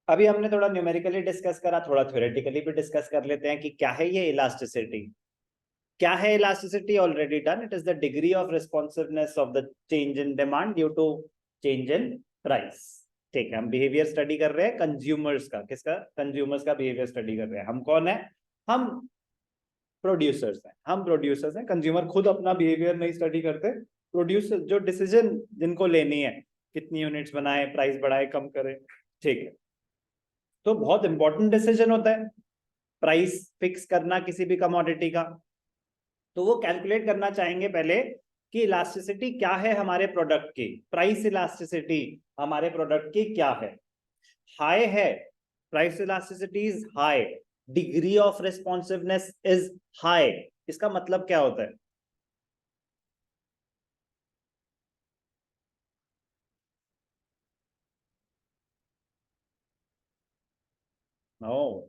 अभी हमने थोड़ा न्यूमेरिकली डिस्कस करा, थोड़ा थ्योरेटिकली भी डिस्कस कर लेते हैं कि क्या है ये इलास्टिसिटी। क्या है elasticity? Already done, it is the degree of responsiveness of the change in demand due to change in price. ठीक है, हम बिहेवियर स्टडी कर रहे हैं कंज्यूमर्स का। किसका? कंज्यूमर्स का बिहेवियर स्टडी कर रहे हैं। हम कौन है? हम प्रोड्यूसर्स हैं। हम प्रोड्यूसर्स हैं, कंज्यूमर खुद अपना बिहेवियर नहीं स्टडी करते। प्रोड्यूसर जो डिसीजन जिनको लेनी है, कितनी यूनिट्स बनाए, प्राइस बढ़ाए, कम करे, ठीक है, तो बहुत इंपॉर्टेंट डिसीजन होता है प्राइस फिक्स करना किसी भी कमोडिटी का। तो वो कैलकुलेट करना चाहेंगे पहले कि इलास्टिसिटी क्या है हमारे प्रोडक्ट की। प्राइस इलास्टिसिटी हमारे प्रोडक्ट की क्या है? हाई है, price elasticity is high, degree of responsiveness is high. इसका मतलब क्या होता है? No,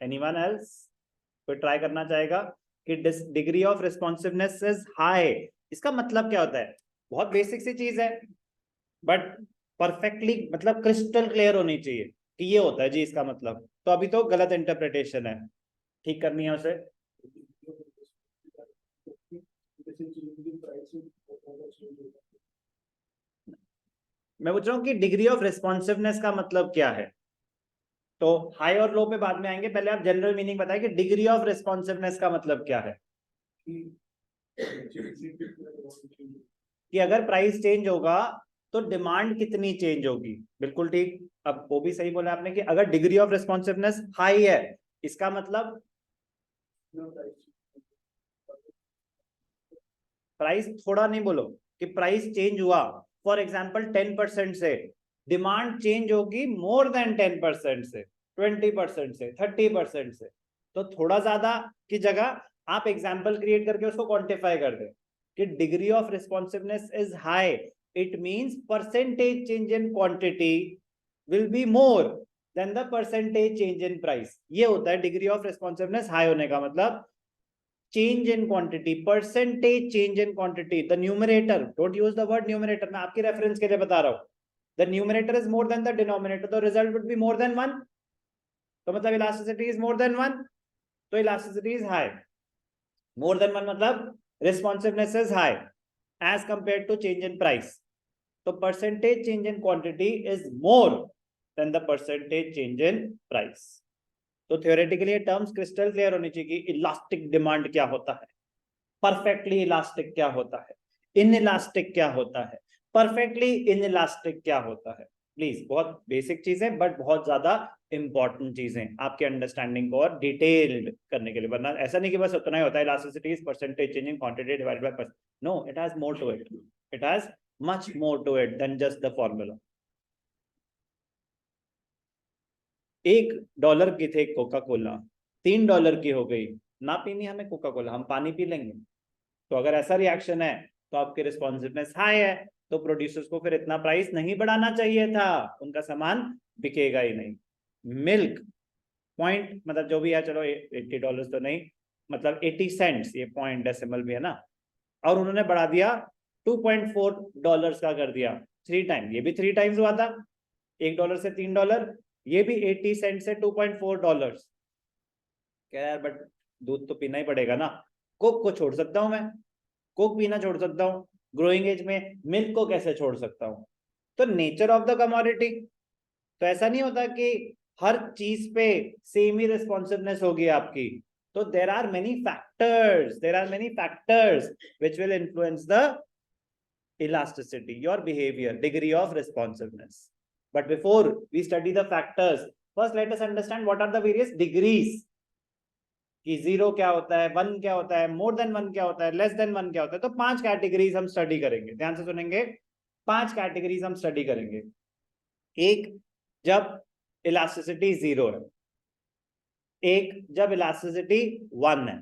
anyone else? कोई ट्राई करना चाहेगा कि degree of responsiveness is high, इसका मतलब क्या होता है? बहुत बेसिक सी चीज है, बट परफेक्टली मतलब क्रिस्टल क्लियर होनी चाहिए कि ये होता है जी इसका मतलब। तो अभी तो गलत इंटरप्रिटेशन है, ठीक करनी है उसे। मैं पूछ रहा हूँ कि डिग्री ऑफ रिस्पॉन्सिवनेस का मतलब क्या है। तो हाई और लो पे बाद में आएंगे, पहले आप जनरल मीनिंग बताएं कि डिग्री ऑफ रिस्पॉन्सिवनेस का मतलब क्या है। कि अगर प्राइस चेंज होगा तो डिमांड कितनी चेंज होगी। बिल्कुल ठीक। अब वो भी सही बोला आपने कि अगर डिग्री ऑफ रिस्पॉन्सिवनेस हाई है, इसका मतलब प्राइस थोड़ा नहीं बोलो, कि प्राइस चेंज हुआ फॉर एग्जांपल 10% से, डिमांड चेंज होगी मोर देन 10% से, 20% से, 30% से। तो थोड़ा ज्यादा की जगह आप एग्जांपल क्रिएट करके उसको क्वांटिफाई कर दें कि degree of responsiveness is high, it means percentage change in quantity will be more than the percentage change in price. ये होता है डिग्री ऑफ रिस्पॉन्सिवनेस हाई होने का मतलब। change in quantity, percentage change in quantity, the numerator, don't use the word numerator, मैं आपकी reference के लिए बता रहा हूं। the numerator is more than the denominator, the result would be more than 1, तो मतलब elasticity is more than 1, तो elasticity is high। more than 1 मतलब responsiveness is high as compared to change in price, तो percentage change in quantity is more than the percentage change in price। तो theoretically ये terms crystal clear होनी चाहिए कि elastic demand क्या होता है, परफेक्टली इलास्टिक क्या होता है, इन इलास्टिक क्या होता है, परफेक्टली इन इलास्टिक क्या होता है। प्लीज, बहुत बेसिक चीजें बट बहुत ज्यादा इंपॉर्टेंट चीजें आपके अंडरस्टैंडिंग को और डिटेल्ड करने के लिए, वरना ऐसा नहीं कि बस उतना ही होता है elasticity is percentage change in quantity divided by percent. No, it has more to it, it has much more to it than just the formula. $1 की थे कोका कोला, $3 की हो गई। ना पीनी हमें कोका कोला, हम पानी पी लेंगे। तो अगर ऐसा रिएक्शन है तो आपकी रिस्पॉन्सिवनेस हाई है, तो प्रोड्यूसर्स को फिर इतना प्राइस नहीं बढ़ाना चाहिए था, उनका सामान बिकेगा ही नहीं। मिल्क पॉइंट मतलब जो भी है, चलो $80 तो नहीं, मतलब 80 सेंट्स, ये पॉइंट डेसिमल भी है ना, और उन्होंने बढ़ा दिया $2.4 का कर दिया, 3 टाइम। ये भी 3 टाइम्स हुआ था, $1 से $3, ये भी 80 सेंट से $2.4। क्या यार, बट दूध तो पीना ही पड़ेगा ना। कोक को छोड़ सकता हूं मैं, कोक पीना छोड़ सकता हूँ, ग्रोइंग एज में मिल्क को कैसे छोड़ सकता हूँ? तो नेचर ऑफ द कमोडिटी। तो ऐसा नहीं होता कि हर चीज पे सेम ही रिस्पॉन्सिवनेस होगी आपकी। तो there are many factors which will influence the elasticity, your behavior, degree of responsiveness. But before we study the factors, first let us understand what are the various degrees, कि 0 क्या होता है, 1 क्या होता है, मोर देन 1 क्या होता है, लेस देन 1 क्या होता है। तो 5 कैटेगरीज हम स्टडी करेंगे, ध्यान से सुनेंगे। 5 कैटेगरीज हम स्टडी करेंगे। एक, जब इलास्टिसिटी 0 है। एक, जब इलास्टिसिटी 1 है।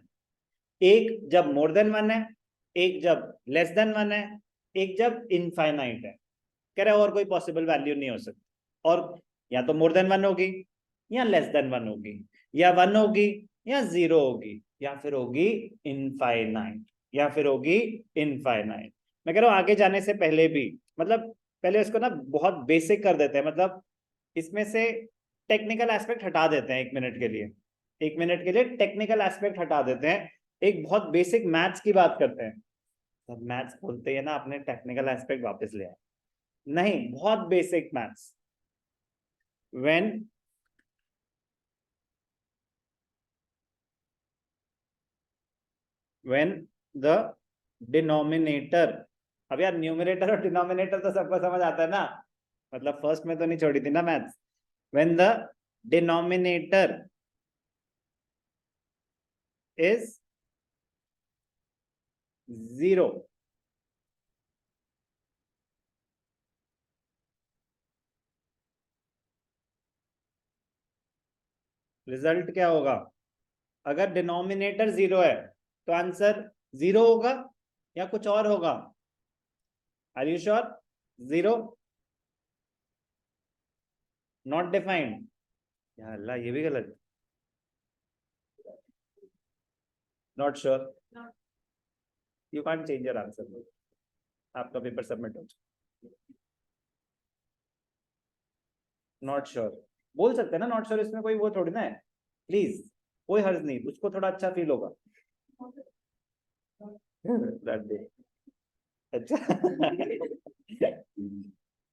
एक, जब मोर देन 1 है। एक, जब लेस देन 1 है। एक, जब इनफाइनाइट है। कह रहे और कोई पॉसिबल वैल्यू नहीं हो सकती, और या तो मोर देन 1 होगी, या लेस देन 1 होगी, या 1 होगी, या 0 होगी, या फिर होगी इनफाइनाइट, या फिर होगी इनफाइनाइट। मैं कह रहा हूं आगे जाने से पहले भी, मतलब पहले इसको ना बहुत बेसिक कर देते हैं। मतलब इसमें से टेक्निकल एस्पेक्ट हटा देते हैं 1 मिनट के लिए, 1 मिनट के लिए टेक्निकल एस्पेक्ट हटा देते हैं, एक बहुत बेसिक मैथ्स की बात करते हैं। सब मैथ्स बोलते हैं ना, अपने टेक्निकल एस्पेक्ट वापस ले आए, नहीं, बहुत basic maths. when the denominator, अब यार न्यूमरेटर और डिनोमिनेटर तो सबको समझ आता है ना, मतलब फर्स्ट में तो नहीं छोड़ी थी ना maths. when the denominator is 0, result क्या होगा? अगर डिनोमिनेटर 0 है तो आंसर 0 होगा या कुछ और होगा? Are you sure? 0 not defined, या अल्लाह ये भी गलत, not sure, you can't change your answer, आपका पेपर सबमिट हो चुका। नॉट श्योर बोल सकते हैं ना, नॉट श्योर, इसमें कोई वो थोड़ी ना है, प्लीज कोई हर्ज नहीं, उसको थोड़ा अच्छा फील होगा। अच्छा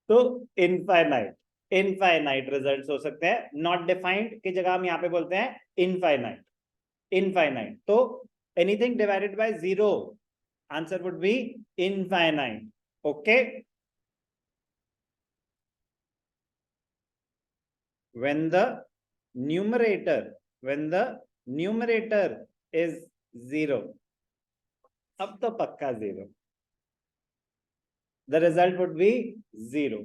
तो इनफाइनाइट, इनफाइनाइट रिजल्ट्स हो सकते हैं, नॉट डिफाइंड की जगह हम यहाँ पे बोलते हैं इनफाइनाइट, इनफाइनाइट। तो anything divided by 0 answer would B infinite. Okay, when the numerator is 0, अब तो पक्का 0, the result would be 0।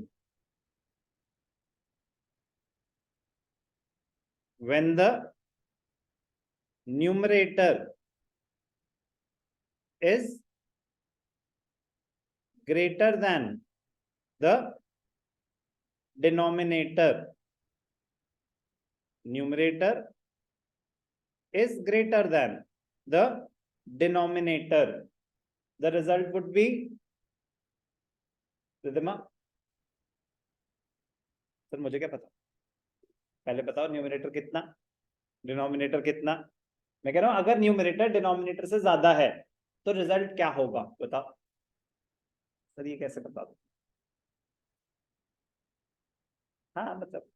when the numerator is greater than the denominator, numerator is greater than the denominator, the result would be, Riddhima sir मुझे क्या पता, पहले बताओ numerator कितना, denominator कितना। मैं कह रहा हूं अगर न्यूमरेटर डिनोमिनेटर से ज्यादा है तो रिजल्ट क्या होगा बताओ। सर ये कैसे बता दो? हाँ मतलब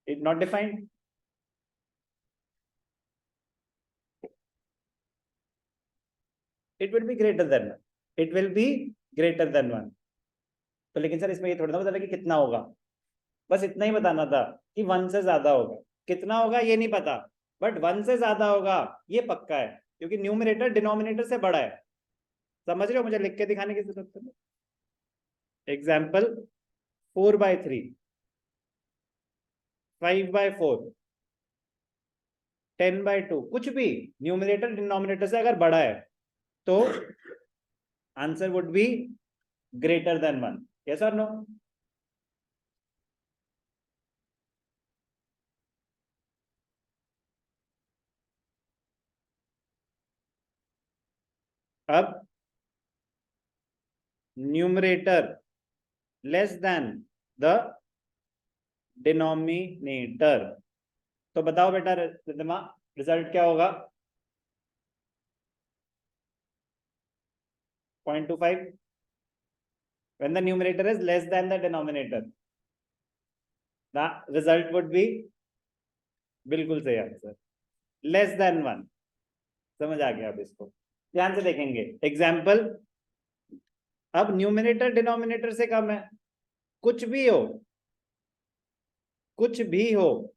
it not defined, it will be greater than, it will be greater than 1। तो लेकिन सर इसमें ये थोड़ा ना बताना कि कितना होगा, बस इतना ही बताना था कि 1 से ज्यादा होगा, कितना होगा ये नहीं पता, बट 1 से ज्यादा होगा ये पक्का है, क्योंकि न्यूमरेटर डिनोमिनेटर से बड़ा है। समझ रहे हो? मुझे लिख के दिखाने की जरूरत है। एग्जाम्पल 4/3, 5/4, 10/2, कुछ भी न्यूमरेटर डिनोमिनेटर से अगर बड़ा है तो answer would be greater than 1। Yes और नो? अब numerator less than the denominator, तो बताओ बेटा रिजल्ट क्या होगा? 0.25 when the numerator is less than the denominator, the result would be, बिल्कुल सही आंसर, लेस देन 1। समझ आ गया? अब इसको ध्यान से देखेंगे एग्जाम्पल। अब न्यूमिनेटर डिनोमिनेटर से कम है, कुछ भी हो, कुछ भी हो,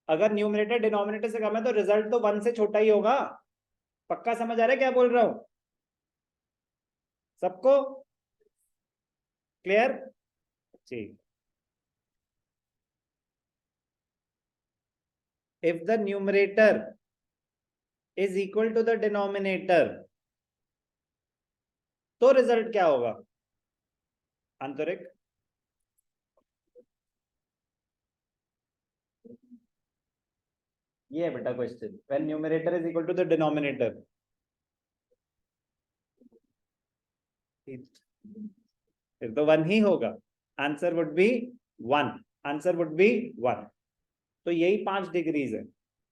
अगर न्यूमिनेटर डिनोमिनेटर से कम है तो रिजल्ट तो 1 से छोटा ही होगा। पक्का समझ आ रहा है क्या बोल रहा हूं सबको? क्लियर? ठीक। if the numerator is equal to the denominator, तो रिजल्ट क्या होगा आंतरिक? ये है बेटा question, when numerator is equal to the denominator, फिर तो 1 ही होगा, answer would be 1। Answer would be 1। तो यही 5 डिग्रीज है,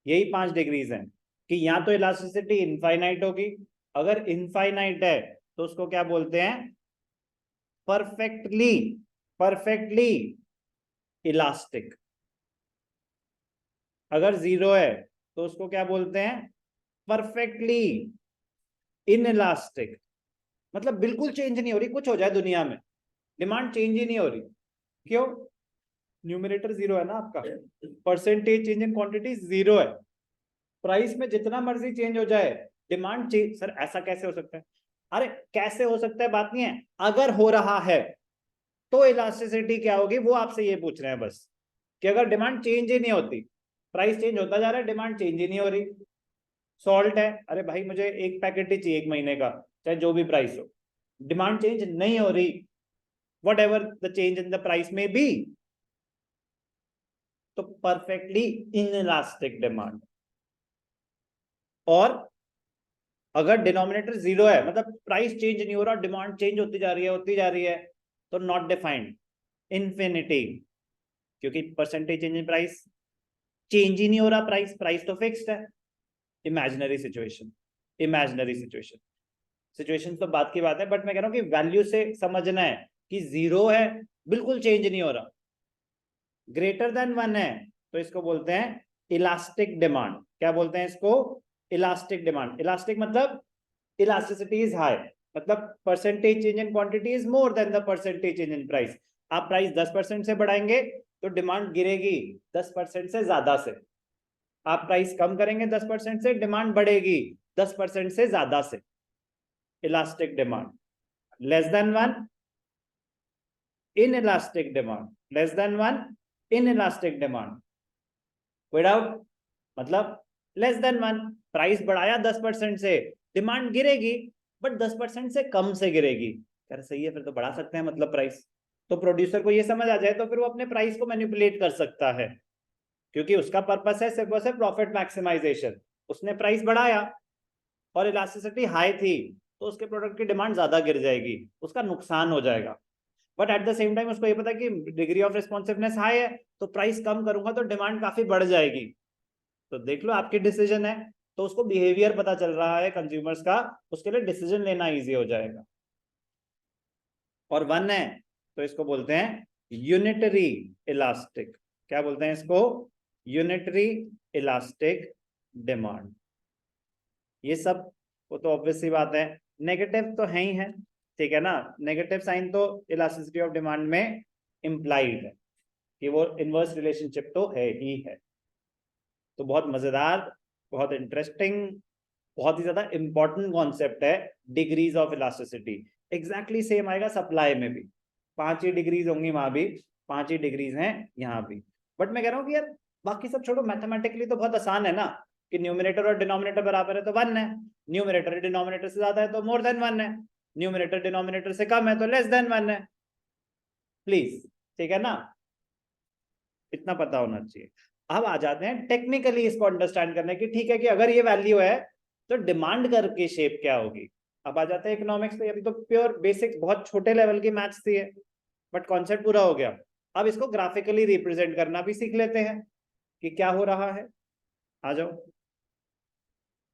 यही 5 डिग्रीज हैं कि या तो इलास्टिसिटी इनफाइनाइट होगी, अगर इनफाइनाइट है तो उसको क्या बोलते हैं, परफेक्टली इलास्टिक। अगर जीरो है तो उसको क्या बोलते हैं, परफेक्टली इनइलास्टिक। मतलब बिल्कुल चेंज नहीं हो रही, कुछ हो जाए दुनिया में, डिमांड चेंज ही नहीं हो रही। क्यों? न्यूमरेटर जीरो है ना आपका, percentage change in quantity zero है, प्राइस में जितना मर्जी चेंज हो जाए डिमांड चेंज। सर ऐसा कैसे हो सकता है? अरे कैसे हो सकता है बात नहीं है, अगर हो रहा है तो इलास्टिसिटी क्या होगी, वो आपसे ये पूछ रहे हैं बस, कि अगर डिमांड चेंज ही नहीं होती, प्राइस चेंज होता जा रहा है, डिमांड चेंज ही नहीं हो रही। सॉल्ट है, अरे भाई मुझे एक पैकेट ही चाहिए 1 महीने का, चाहे जो भी प्राइस हो, डिमांड चेंज नहीं हो रही, what ever the change in the price में बी, तो परफेक्टली इनइलास्टिक डिमांड। और अगर डिनोमिनेटर जीरो है, मतलब प्राइस चेंज नहीं हो रहा, डिमांड चेंज होती जा रही है, तो नॉट डिफाइंड, इन्फिनिटी, क्योंकि percentage change in price, change ही नहीं हो रहा प्राइस, प्राइस तो फिक्स्ड है। इमेजिनरी सिचुएशन, सिचुएशन तो बात की बात है, बट मैं कह रहा हूं कि वैल्यू से समझना है कि जीरो है, बिल्कुल चेंज नहीं हो रहा, ग्रेटर देन 1 है, तो इसको बोलते हैं इलास्टिक डिमांड। क्या बोलते हैं इसको? Elastic demand. इलास्टिक मतलब इलास्टिसिटी इज हाई, मतलब percentage change in quantity is more than the percentage change in price. आप प्राइस 10% से बढ़ाएंगे तो डिमांड गिरेगी 10% से ज्यादा से, आप प्राइस कम करेंगे 10% से, डिमांड बढ़ेगी 10% से ज्यादा से। Elastic demand. Less than 1 inelastic demand, less than 1 inelastic demand. कोई डाउट? मतलब लेस देन 1, प्राइस बढ़ाया 10% से, डिमांड गिरेगी बट 10% से कम से गिरेगी। यार सही है, फिर तो बढ़ा सकते हैं मतलब प्राइस। तो प्रोड्यूसर को ये समझ आ जाए तो फिर वो अपने प्राइस को मैनिपुलेट कर सकता है, क्योंकि उसका पर्पस है सिर्फ और सिर्फ प्रॉफिट मैक्सिमाइजेशन। उसने प्राइस बढ़ाया और इलास्टिसिटी हाई थी, तो उसके प्रोडक्ट की डिमांड ज्यादा गिर जाएगी, उसका नुकसान हो जाएगा। But at the same time उसको ये पता है कि डिग्री ऑफ रिस्पॉन्सिवनेस हाई है, तो प्राइस कम करूंगा तो डिमांड काफी बढ़ जाएगी। तो देख लो आपकी डिसीजन है, तो उसको बिहेवियर पता चल रहा है कंज्यूमर्स का, उसके लिए डिसीजन लेना इजी हो जाएगा। और 1 है तो इसको बोलते हैं यूनिटरी इलास्टिक। क्या बोलते हैं इसको? Unitary elastic demand. ये सब वो तो ऑब्वियस सी बात है, नेगेटिव तो है ही है, ठीक है ना, नेगेटिव साइन तो इलास्टिसिटी ऑफ डिमांड में इंप्लाइड है, कि वो इनवर्स रिलेशनशिप तो है ही है। तो बहुत मजेदार, बहुत इंटरेस्टिंग, बहुत ही ज्यादा इंपॉर्टेंट कॉन्सेप्ट है degrees of elasticity. Exactly same आएगा सप्लाई में भी, 5 ही डिग्रीज होंगी वहां भी, 5 ही डिग्रीज हैं यहाँ भी। बट मैं कह रहा हूँ कि यार बाकी सब छोड़ो, मैथमेटिकली तो बहुत आसान है ना, कि न्यूमिनेटर और डिनोमिनेटर बराबर है तो 1 है, न्यूमिनेटर डिनोमिनेटर से ज्यादा है तो मोर देन 1 है, न्यूमिनेटर डिनोमिनेटर से कम है तो लेस देन 1 है। प्लीज, ठीक है ना, इतना पता होना चाहिए। अब आ जाते हैं टेक्निकली इसको अंडरस्टैंड करने की, ठीक है कि अगर ये वैल्यू है तो डिमांड कर्व की शेप क्या होगी। अब आ जाते हैं इकोनॉमिक्स पे, अभी तो प्योर बेसिक्स बहुत छोटे लेवल की मैथ्स थी है, बट कॉन्सेप्ट पूरा हो गया। अब इसको ग्राफिकली रिप्रेजेंट करना भी सीख लेते हैं कि क्या हो रहा है। आ जाओ।